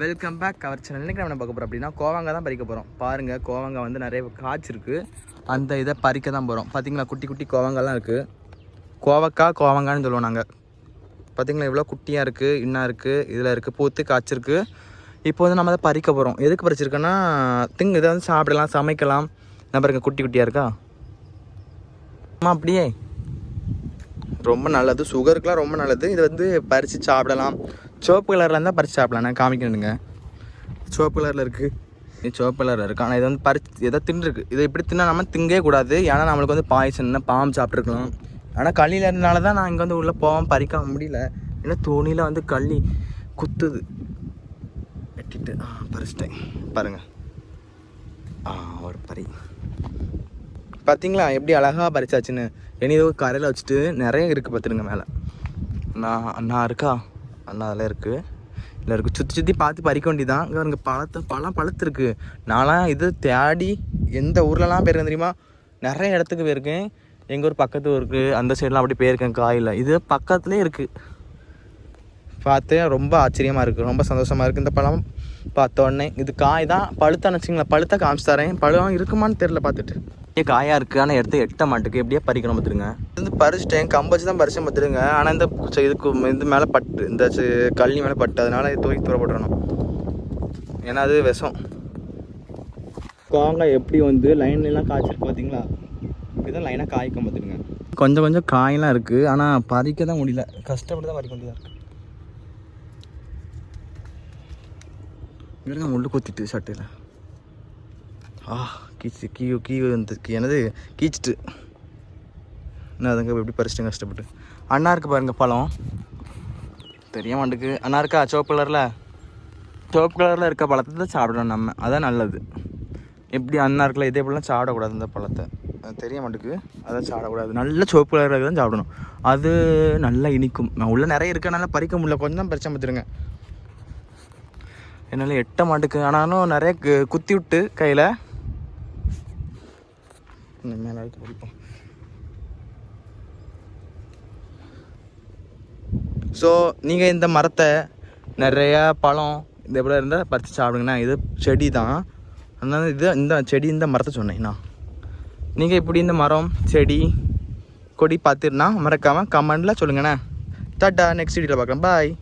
Welcome back our channel. இன்றைக்கி நம்ம பார்க்க போகிறோம் அப்படின்னா கோவங்காய் தான் பறிக்க போகிறோம். பாருங்கள், கோவங்காய் வந்து நிறைய காய்ச்சிருக்கு. அந்த இதை பறிக்க தான் போகிறோம். பார்த்திங்களா, குட்டி குட்டி கோவங்காய்லாம் இருக்குது. கோவங்கான்னு சொல்லுவோம் நாங்கள். பார்த்திங்களா, இவ்வளோ குட்டியாக இருக்குது, இன்னும் இருக்குது, இதில் இருக்குது, பூத்து காய்ச்சிருக்கு. இப்போ வந்து நம்ம அதை பறிக்க போகிறோம். எதுக்கு பறிச்சிருக்கோன்னா, இதை வந்து சாப்பிடலாம், சமைக்கலாம். நான் பாருங்க, குட்டி குட்டியாக இருக்கா. ஆமாம், அப்படியே ரொம்ப நல்லது, சுகருக்குலாம் ரொம்ப நல்லது. இது வந்து பறித்து சாப்பிடலாம். சிவப்பு கலரில் இருந்தால் பறித்து சாப்பிடலாம். நான் காமிக்கணுங்க, சிவப்பு கலரில் இருக்குது, சிவப்பு கலரில் இருக்குது. ஆனால் இது வந்து பறித்து எதை தின்னுருக்கு. இதை இப்படி தின்னா நம்ம திங்கவே கூடாது. ஏன்னா நம்மளுக்கு வந்து பாய்சன்னா பாம்பு சாப்பிட்ருக்கலாம். ஆனால் கல்லியில் இருந்தனால தான் நான் இங்கே வந்து உள்ளே போகாமல் பறிக்க முடியல. ஏன்னா தோணியில் வந்து கள்ளி குத்துது. வெட்டிட்டு பறிச்சிட்டேன் பாருங்கள். ஒரு பறி பார்த்தீங்களா எப்படி அழகாக பறிச்சாச்சுன்னு. இனி ஏதோ கரையில் வச்சுட்டு நிறைய இருக்குது பார்த்துருங்க. மேலே அண்ணா இருக்கா, அண்ணா அதெல்லாம் இருக்குது, இல்லை இருக்குது. சுற்றி பார்த்து பறிக்க வேண்டியதான். இங்கே எனக்கு பழம் பழுத்துருக்கு. நான்லாம் இது தேடி எந்த ஊர்லலாம் போயிருக்கேன் தெரியுமா? நிறைய இடத்துக்கு போயிருக்கேன். எங்கள் ஊர் பக்கத்து ஊருக்கு அந்த சைடெலாம் அப்படி போயிருக்கேன். காயில் இது பக்கத்துலேயே இருக்குது. பார்த்து ரொம்ப ஆச்சரியமாக இருக்குது, ரொம்ப சந்தோஷமாக இருக்குது. இந்த பழம் பார்த்த உடனே இது காய் தான். பழுத்தான்னு வச்சுங்களேன், பழுத்தா காமிச்சு தரேன். பழம் இருக்குமான்னு தெரில. பார்த்துட்டு காயாக இருக்குது, ஆனால் எடுத்து எட்ட மாட்டுக்கு. எப்படியே பறிக்கணும் பார்த்துருங்க. இது வந்து பறிச்சிட்டேன், கம்பச்சு தான் பறிச்சேன் பார்த்துருங்க. ஆனால் இந்த இதுக்கு இது மேலே பட்டு, இந்த கள்ளி மேலே பட்டு, அதனால இது தூக்கி தூரப்படணும். ஏன்னா அது விஷம். கோவங்காய் எப்படி வந்து லைன்லாம் காய்ச்சிருக்கு பார்த்தீங்களா? இப்படிதான் லைனாக காய்க்கும் பார்த்துருங்க. கொஞ்சம் கொஞ்சம் காயெல்லாம் இருக்குது, ஆனால் பறிக்க தான் முடியல. கஷ்டப்பட்டு தான் பறிக்க வேண்டியதாக இருக்குது. இங்கே முள்ளு குத்திட்டு சட்டையில். என்னது கீச்சிட்டு. என்ன அதுங்க எப்படி பறிச்சிட்டு கஷ்டப்பட்டு. அண்ணா இருக்குது பாருங்கள், பழம் தெரிய மாட்டுக்கு. அண்ணா இருக்கா சிவப்பு கலரில் இருக்க பழத்தை தான் சாப்பிடணும் நம்ம, அதான் நல்லது. எப்படி அண்ணா இருக்கல, இதே போலாம் சாப்பிடக்கூடாது. இந்த பழத்தை தெரிய மாட்டுக்கு, அதான் சாப்பிடக்கூடாது. நல்ல சிவப்பு கலரில் தான் சாப்பிடணும், அது நல்லா இனிக்கும். நான் உள்ளே நிறைய இருக்க, நல்லா பறிக்க முடியல, கொஞ்சம் தான் பறிச்சா பார்த்துருங்க. என்னால் எட்ட மாட்டுக்கு. ஆனாலும் நிறைய குத்தி விட்டு கையில் மேலே பிடிப்போம். ஸோ நீங்கள் இந்த மரத்தை நிறையா பழம் இதே போல் இருந்தால் பறித்து சாப்பிடுங்கண்ணா. இது செடி தான், அதனால இந்த செடி இந்த மரத்தை சொன்னேங்கண்ணா. நீங்கள் இப்படி இந்த மரம் செடி கொடி பார்த்துருந்தா மறக்காமல் கமெண்டில் சொல்லுங்கண்ணா. டாட்டா, நெக்ஸ்ட் வீடியோவில் பார்க்கலாம். பாய்.